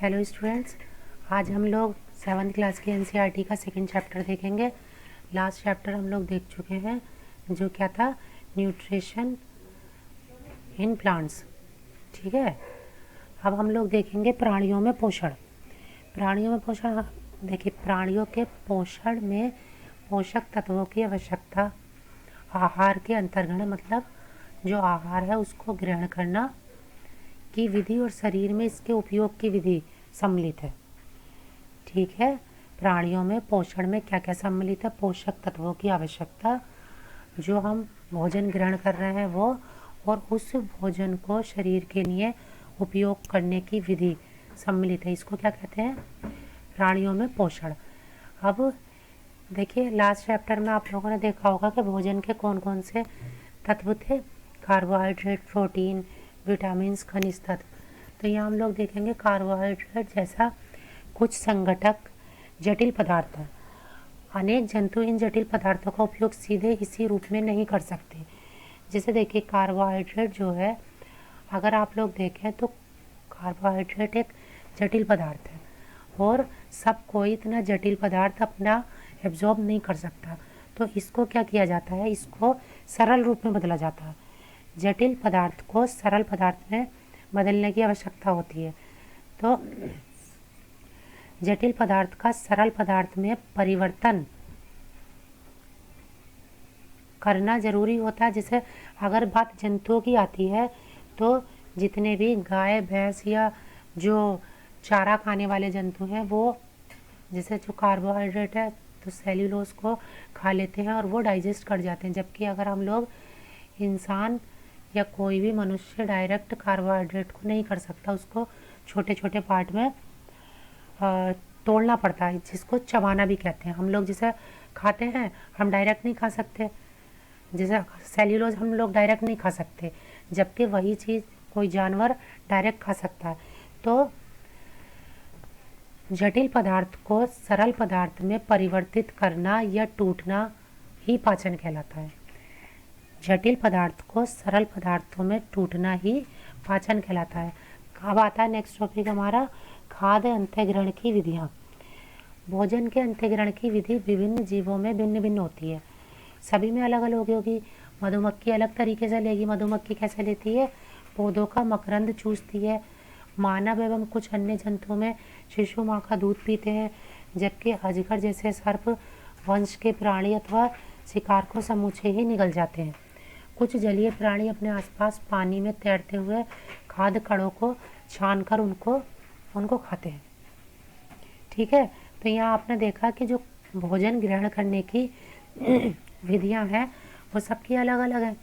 Hello students, आज हम लोग 7th क्लास की एनसीईआरटी का सेकंड चैप्टर देखेंगे। लास्ट चैप्टर हम लोग देख चुके हैं, जो क्या था, न्यूट्रिशन इन प्लांट्स। ठीक है, अब हम लोग देखेंगे प्राणियों में पोषण। प्राणियों में पोषण, देखिए प्राणियों के पोषण में पोषक तत्वों की आवश्यकता आहार के अंतर्गत, मतलब जो आहार है उसको ग्रहण करना की विधि और शरीर में इसके उपयोग की विधि सम्मिलित है। ठीक है, प्राणियों में पोषण में क्या क्या सम्मिलित है? पोषक तत्वों की आवश्यकता, जो हम भोजन ग्रहण कर रहे हैं वो, और उस भोजन को शरीर के लिए उपयोग करने की विधि सम्मिलित है। इसको क्या कहते हैं? प्राणियों में पोषण। अब देखिए, लास्ट चैप्टर में आप लोगों ने देखा होगा कि भोजन के कौन कौन से तत्व थे। कार्बोहाइड्रेट, प्रोटीन, विटामिन, खनिज तत्व। तो यहाँ हम लोग देखेंगे कार्बोहाइड्रेट जैसा कुछ संगठक जटिल पदार्थ हैं। अनेक जंतु इन जटिल पदार्थों का उपयोग सीधे इसी रूप में नहीं कर सकते। जैसे देखिए, कार्बोहाइड्रेट जो है, अगर आप लोग देखें तो कार्बोहाइड्रेट एक जटिल पदार्थ है और सब कोई इतना जटिल पदार्थ अपना एब्जॉर्ब नहीं कर सकता। तो इसको क्या किया जाता है? इसको सरल रूप में बदला जाता है। जटिल पदार्थ को सरल पदार्थ में बदलने की आवश्यकता होती है। तो जटिल पदार्थ का सरल पदार्थ में परिवर्तन करना जरूरी होता है। जैसे अगर बात जंतुओं की आती है, तो जितने भी गाय, भैंस या जो चारा खाने वाले जंतु हैं, वो जैसे जो कार्बोहाइड्रेट है तो सेल्यूलोज को खा लेते हैं और वो डाइजेस्ट कर जाते हैं। जबकि अगर हम लोग, इंसान या कोई भी मनुष्य डायरेक्ट कार्बोहाइड्रेट को नहीं कर सकता, उसको छोटे छोटे पार्ट में तोड़ना पड़ता है, जिसको चबाना भी कहते हैं। हम लोग जैसे खाते हैं, हम डायरेक्ट नहीं खा सकते। जैसे सेल्यूलोज हम लोग डायरेक्ट नहीं खा सकते, जबकि वही चीज़ कोई जानवर डायरेक्ट खा सकता है। तो जटिल पदार्थ को सरल पदार्थ में परिवर्तित करना या टूटना ही पाचन कहलाता है। जटिल पदार्थ को सरल पदार्थों में टूटना ही पाचन कहलाता है। अब आता है नेक्स्ट टॉपिक हमारा, खाद्य अंतःग्रहण की विधियाँ। भोजन के अंतःग्रहण की विधि विभिन्न जीवों में भिन्न भिन्न होती है, सभी में अलग अलग होगी। मधुमक्खी अलग तरीके से लेगी। मधुमक्खी कैसे लेती है? पौधों का मकरंद चूसती है। मानव एवं कुछ अन्य जंतुओं में शिशु माँ का दूध पीते हैं, जबकि अजगर जैसे सर्प वंश के प्राणी अथवा शिकार को समूचे ही निगल जाते हैं। कुछ जलीय प्राणी अपने आसपास पानी में तैरते हुए खाद्य कणों को छानकर उनको खाते हैं। ठीक है, तो यहाँ आपने देखा कि जो भोजन ग्रहण करने की विधियाँ हैं वो सबकी अलग अलग हैं।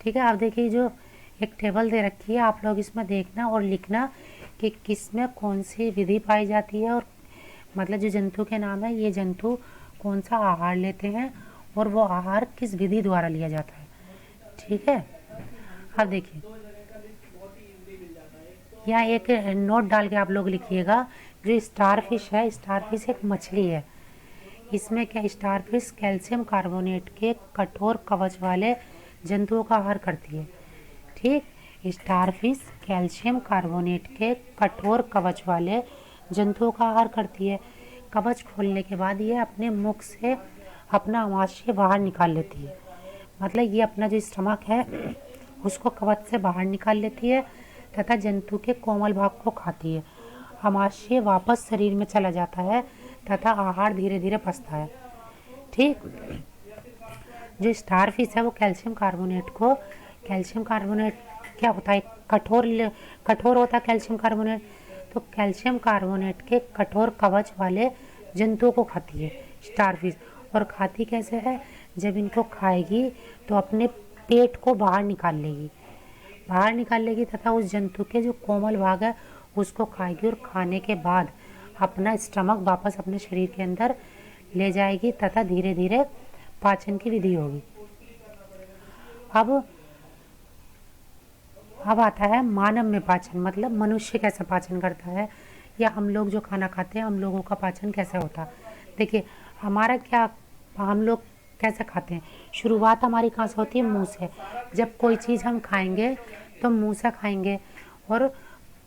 ठीक है, आप देखिए, जो एक टेबल दे रखी है, आप लोग इसमें देखना और लिखना कि किस में कौन सी विधि पाई जाती है, और मतलब जो जंतु के नाम है, ये जंतु कौन सा आहार लेते हैं और वो आहार किस विधि द्वारा लिया जाता है। ठीक है, अब देखिए, यहाँ एक नोट डाल के आप लोग लिखिएगा, जो स्टारफिश है, स्टारफिश एक मछली है। इसमें क्या, स्टारफिश कैल्शियम कार्बोनेट के कठोर कवच वाले जंतुओं का आहार करती है। ठीक, स्टारफिश कैल्शियम कार्बोनेट के कठोर कवच वाले जंतुओं का आहार करती है। कवच खोलने के बाद ये अपने मुख से अपना अमाशय बाहर निकाल लेती है। मतलब ये अपना जो स्टमक है उसको कवच से बाहर निकाल लेती है तथा जंतु के कोमल भाग को खाती है। अमाशय वापस शरीर में चला जाता है तथा आहार धीरे धीरे पचता है। ठीक, जो स्टारफिश है वो कैल्शियम कार्बोनेट क्या होता है, कठोर होता है कैल्शियम कार्बोनेट। तो कैल्शियम कार्बोनेट के कठोर कवच वाले जंतुओं को खाती है स्टारफिश। और खाती कैसे है? जब इनको खाएगी तो अपने पेट को बाहर निकाल लेगी तथा उस जंतु के जो कोमल भाग है उसको खाएगी, और खाने के बाद अपना स्टमक वापस अपने शरीर के अंदर ले जाएगी तथा धीरे धीरे पाचन की विधि होगी। अब आता है मानव में पाचन, मतलब मनुष्य कैसे पाचन करता है, या हम लोग जो खाना खाते हैं, हम लोगों का पाचन कैसे होता है। देखिए, हम लोग कैसे खाते हैं? शुरुआत हमारी कहाँ से होती है? मुंह से। जब कोई चीज़ हम खाएंगे तो मुंह से खाएंगे, और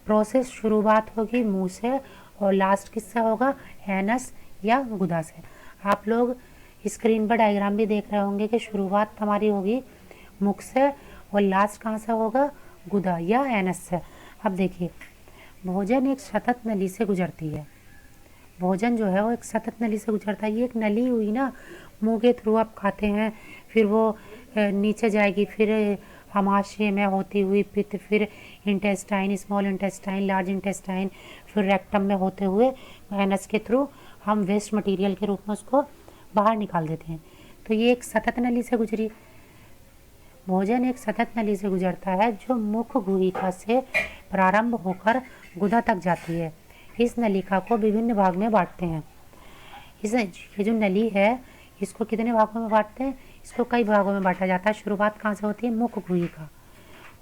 प्रोसेस शुरुआत होगी मुंह से और लास्ट किससे होगा, एनस या गुदा से। आप लोग स्क्रीन पर डायग्राम भी देख रहे होंगे कि शुरुआत हमारी होगी मुख से और लास्ट कहाँ से होगा, गुदा या एनस से। अब देखिए, भोजन एक सतत नली से गुजरती है। भोजन जो है वो एक सतत नली से गुजरता है। ये एक नली हुई ना, मुंह के थ्रू आप खाते हैं, फिर वो नीचे जाएगी, फिर आमाशय में होती हुई पित्त, फिर intestine, small intestine, large intestine, फिर रेक्टम में होते हुए एनस के थ्रू हम वेस्ट मटेरियल के रूप में उसको बाहर निकाल देते हैं। तो ये एक सतत नली से गुजरी। भोजन एक सतत नली से गुजरता है जो मुख गुहिका से प्रारंभ होकर गुदा तक जाती है। इस नलिका को विभिन्न भाग में बांटते हैं। ये जो नली है इसको कितने भागों में बांटते हैं, इसको कई भागों में बांटा जाता है। शुरुआत कहाँ से होती है, मुख गुहिका,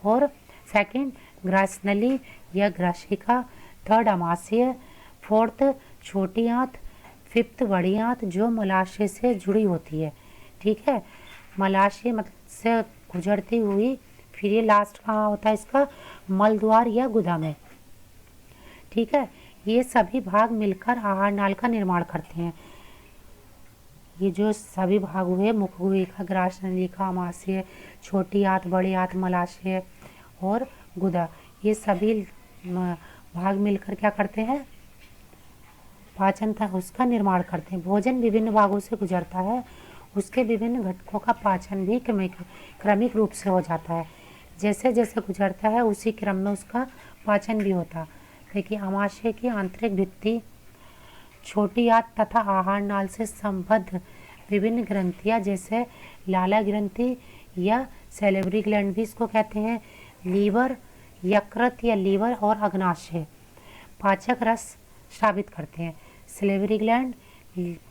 और सेकंड ग्रास नली या ग्रासिका, थर्ड अमाशय, फोर्थ छोटी आंत, फिफ्थ बड़ी आंत जो मलाशय से जुड़ी होती है। ठीक है, मलाशय मतलब से गुजरती हुई, फिर ये लास्ट कहाँ होता है इसका, मलद्वार या गुदा में। ठीक है, ये सभी भाग मिलकर आहार नाल का निर्माण करते हैं। ये जो सभी भाग हुए, मुख गुहिका, ग्रास नलिका, अमाशय, छोटी आंत, बड़ी आंत, मलाशय और गुदा, ये सभी भाग मिलकर क्या करते हैं, पाचन उसका निर्माण करते हैं। भोजन विभिन्न भागों से गुजरता है, उसके विभिन्न घटकों का पाचन भी क्रमिक रूप से हो जाता है। जैसे जैसे गुजरता है उसी क्रम में उसका पाचन भी होता है। देखिए, आमाशय की आंतरिक भित्ति, छोटी आंत तथा आहार नाल से संबद्ध विभिन्न ग्रंथियां जैसे लाला ग्रंथि या सैलिवरी ग्लैंड भी इसको कहते हैं, लीवर, यकृत या लीवर और अग्नाशय पाचक रस स्रावित करते हैं। सैलिवरी ग्लैंड,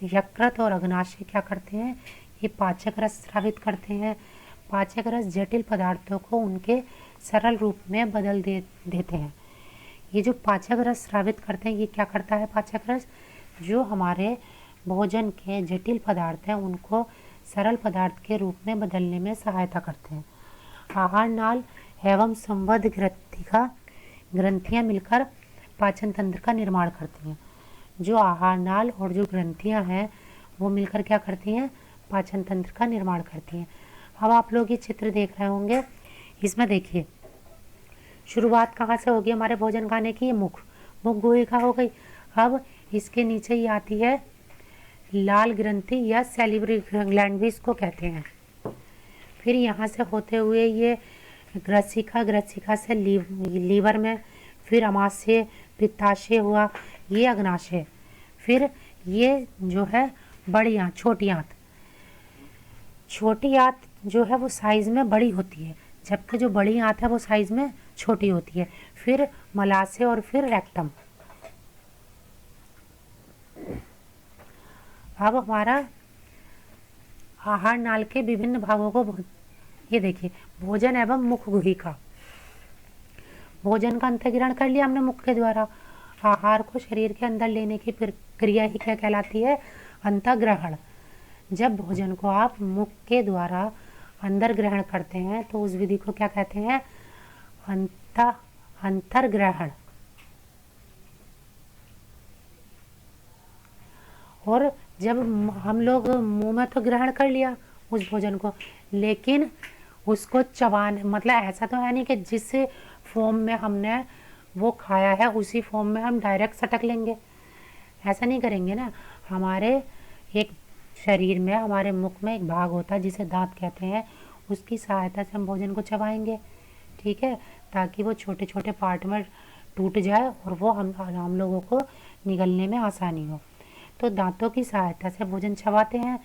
यकृत और अग्नाशय क्या करते हैं, ये पाचक रस स्रावित करते हैं। पाचक रस जटिल पदार्थों को उनके सरल रूप में बदल देते हैं। ये जो पाचक रस स्रावित करते हैं, ये क्या करता है पाचक रस, जो हमारे भोजन के जटिल पदार्थ हैं उनको सरल पदार्थ के रूप में बदलने में सहायता करते हैं। आहार नाल एवं संबद्ध ग्रंथियां मिलकर पाचन तंत्र का निर्माण करती हैं। जो आहार नाल और जो ग्रंथियां हैं वो मिलकर क्या करती हैं, पाचन तंत्र का निर्माण करती हैं। अब आप लोग ये चित्र देख रहे होंगे, इसमें देखिए शुरुआत कहाँ से होगी हमारे भोजन खाने की, मुख गुहिका हो गई। अब इसके नीचे ही आती है लाल ग्रंथि या सैलिवरी ग्लैंड भी इसको कहते हैं। फिर यहाँ से होते हुए ये ग्रसिका से लीवर में, फिर अमाशय, पित्ताशय हुआ, ये अग्नाशय, फिर ये जो है बड़ी आंत, छोटी आंत। छोटी आंत जो है वो साइज में बड़ी होती है, जबकि जो बड़ी आंत है वो साइज में छोटी होती है। फिर मलाशय और फिर रेक्टम। अब हमारा आहार नाल के विभिन्न भागों को ये देखिए, भोजन एवं मुख गुहिका। भोजन का अंतःग्रहण कर लिया हमने मुख के द्वारा। आहार को शरीर के अंदर लेने की प्रक्रिया ही क्या कहलाती है, अंतःग्रहण। जब भोजन को आप मुख के द्वारा अंदर ग्रहण करते हैं तो उस विधि को क्या कहते हैं, अंतर्ग्रहण। और जब हम लोग मुंह में तो ग्रहण कर लिया उस भोजन को, लेकिन उसको चबाने, मतलब ऐसा तो है नहीं कि जिस फॉर्म में हमने वो खाया है उसी फॉर्म में हम डायरेक्ट सटक लेंगे, ऐसा नहीं करेंगे ना। हमारे एक शरीर में, हमारे मुख में एक भाग होता है जिसे दांत कहते हैं, उसकी सहायता से हम भोजन को चबाएंगे। ठीक है, ताकि वो छोटे छोटे पार्ट में टूट जाए और वो हम लोगों को निगलने में आसानी हो। तो दांतों की सहायता से भोजन चबाते हैं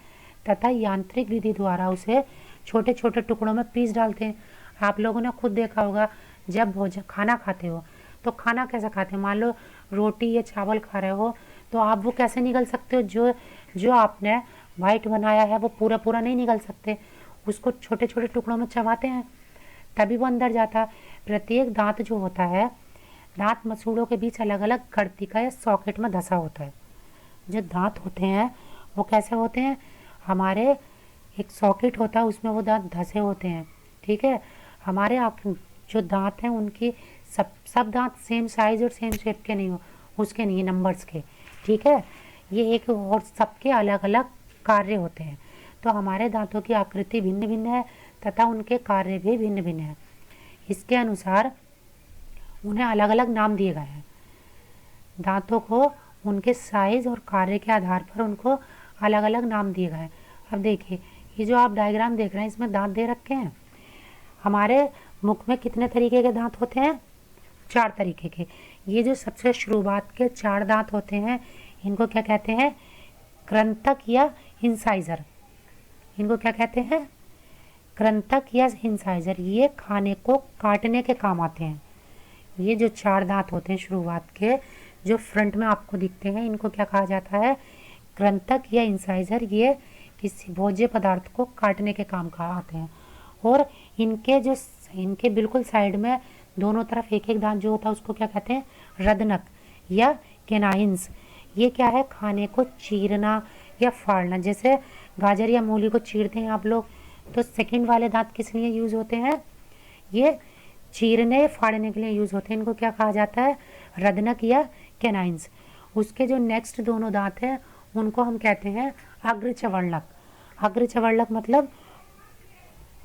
तथा यांत्रिक विधि द्वारा उसे छोटे छोटे टुकड़ों में पीस डालते हैं। आप लोगों ने खुद देखा होगा, जब भोजन खाना खाते हो तो खाना कैसे खाते हो, मान लो रोटी या चावल खा रहे हो तो आप वो कैसे निगल सकते हो, जो आपने वाइट बनाया है वो पूरा पूरा नहीं निगल सकते, उसको छोटे छोटे टुकड़ों में चबाते हैं तभी वो अंदर जाता है। प्रत्येक दांत जो होता है, दांत मसूड़ों के बीच अलग अलग कर्तिका या सॉकेट में धंसा होता है। जो दांत होते हैं वो कैसे होते हैं, हमारे एक सॉकेट होता है उसमें वो दांत धंसे होते हैं। ठीक है, हमारे आप जो दांत हैं उनकी सब दांत सेम साइज और सेम शेप के नहीं हो, उसके नहीं, नंबर्स के, ठीक है। ये एक और सबके अलग अलग कार्य होते हैं। तो हमारे दांतों की आकृति भिन्न भिन्न है तथा उनके कार्य भी भिन्न भिन्न है। इसके अनुसार उन्हें अलग अलग नाम दिए गए हैं। दांतों को उनके साइज और कार्य के आधार पर उनको अलग अलग नाम दिए गए हैं। अब देखिए, ये जो आप डायग्राम देख रहे हैं इसमें दांत दे रखे हैं। हमारे मुख में कितने तरीके के दांत होते हैं? 4 तरीके के। ये जो सबसे शुरुआत के 4 दांत होते हैं इनको क्या कहते हैं? कृंतक या इंसाइजर। इनको क्या कहते हैं? कृंतक या इंसाइजर। ये खाने को काटने के काम आते हैं। ये जो 4 दांत होते हैं शुरुआत के, जो फ्रंट में आपको दिखते हैं, इनको क्या कहा जाता है? कृंतक या इंसाइजर। ये किसी भोज्य पदार्थ को काटने के काम का आते हैं। और इनके बिल्कुल साइड में दोनों तरफ एक एक दांत जो होता है उसको क्या कहते हैं? रदनक या केनाइंस। ये क्या है? खाने को चीरना या फाड़ना। जैसे गाजर या मूली को चीरते हैं आप लोग, तो सेकंड वाले दांत किस लिए यूज होते हैं? ये चीरने फाड़ने के लिए यूज होते हैं। इनको क्या कहा जाता है? रदनक या केनाइंस। उसके जो नेक्स्ट दोनों दांत हैं उनको हम कहते हैं अग्रचवर्णक। अग्रचवर्णक मतलब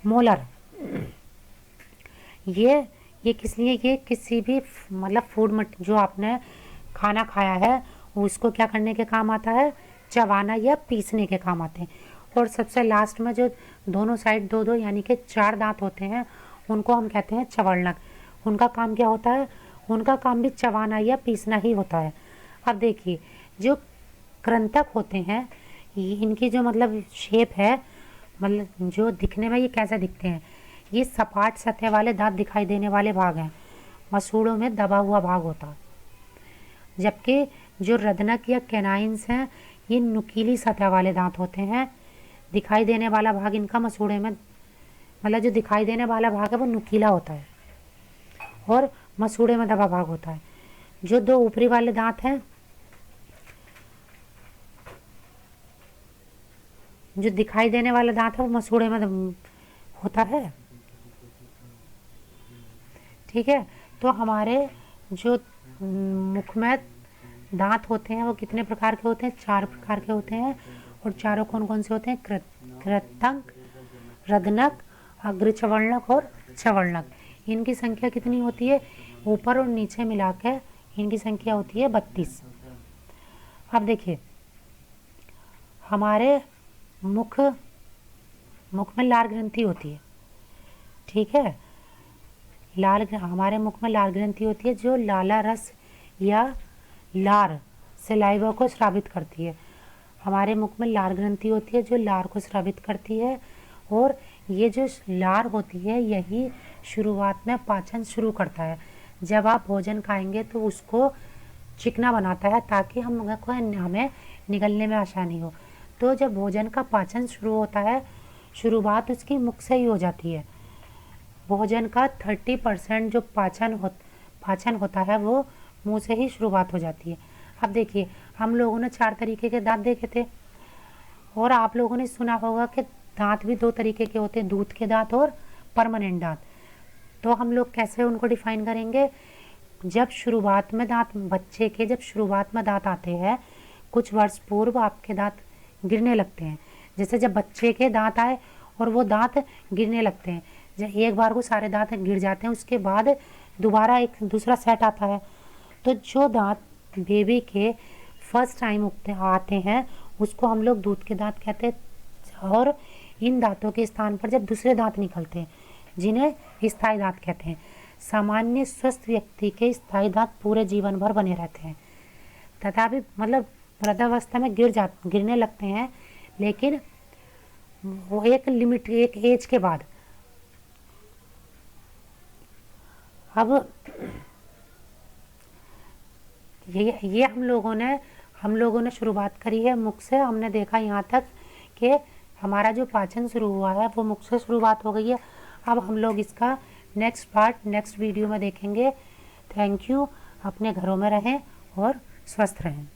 मोलर। ये किस लिए? ये किसी भी मतलब फूड जो आपने खाना खाया है उसको क्या करने के काम आता है? चबाना या पीसने के काम आते हैं। और सबसे लास्ट में जो दोनों साइड दो दो यानी कि 4 दांत होते हैं उनको हम कहते हैं चवर्णक। उनका काम क्या होता है? उनका काम भी चबाना या पीसना ही होता है। अब देखिए, जो कृंतक होते हैं इनकी जो मतलब शेप है, मतलब जो दिखने में ये कैसे दिखते हैं? ये सपाट सतह वाले दांत दिखाई देने वाले भाग हैं। मसूड़ों में दबा हुआ भाग होता है। जबकि जो रदनक या कैनाइंस हैं ये नुकीली सतह वाले दांत होते हैं। दिखाई देने वाला भाग इनका मसूड़े में, मतलब जो दिखाई देने वाला भाग है वो नुकीला होता है और मसूड़े में दबा भाग होता है। जो 2 ऊपरी वाले दांत हैं, जो दिखाई देने वाला दांत है वो मसूड़े में होता है, ठीक है। तो हमारे जो मुख में दांत होते हैं वो कितने प्रकार के होते हैं? 4 प्रकार के होते हैं। और चारों कौन कौन से होते हैं? कृंतक, रदनक, अग्रचवर्णक और चवर्णक। इनकी संख्या कितनी होती है? ऊपर और नीचे मिलाकर इनकी संख्या होती है 32। अब देखिए, हमारे मुख में लार ग्रंथि होती है, ठीक है। हमारे मुख में लार ग्रंथि होती है जो लाला रस या लार सलाइवा को स्रावित करती है। हमारे मुख में लार ग्रंथि होती है जो लार को स्रावित करती है। और ये जो लार होती है यही शुरुआत में पाचन शुरू करता है। जब आप भोजन खाएंगे तो उसको चिकना बनाता है ताकि हमें निगलने में आसानी हो। तो जब भोजन का पाचन शुरू होता है, शुरुआत उसकी मुख से ही हो जाती है। भोजन का 30% जो पाचन होता है वो मुंह से ही शुरुआत हो जाती है। अब देखिए, हम लोगों ने 4 तरीके के दांत देखे थे और आप लोगों ने सुना होगा कि दांत भी 2 तरीके के होते हैं, दूध के दांत और परमानेंट दांत। तो हम लोग कैसे उनको डिफाइन करेंगे? जब शुरुआत में दांत, बच्चे के जब शुरुआत में दांत आते हैं, कुछ वर्ष पूर्व आपके दांत गिरने लगते हैं। जैसे जब बच्चे के दांत आए और वो दांत गिरने लगते हैं, जब एक बार को सारे दांत गिर जाते हैं उसके बाद दोबारा एक दूसरा सेट आता है। तो जो दांत बेबी के फर्स्ट टाइम आते हैं उसको हम लोग दूध के दांत कहते हैं। और इन दांतों के स्थान पर जब दूसरे दांत निकलते हैं जिन्हें स्थायी दांत कहते हैं। सामान्य स्वस्थ व्यक्ति के स्थायी दांत पूरे जीवन भर बने रहते हैं। तथापि मतलब वृद्धावस्था में गिरने लगते हैं, लेकिन वो एक लिमिट, एक एज के बाद। अब ये हम लोगों ने शुरुआत करी है मुख से। हमने देखा यहाँ तक कि हमारा जो पाचन शुरू हुआ है वो मुख से शुरुआत हो गई है। अब हम लोग इसका नेक्स्ट पार्ट नेक्स्ट वीडियो में देखेंगे। Thank you. अपने घरों में रहें और स्वस्थ रहें।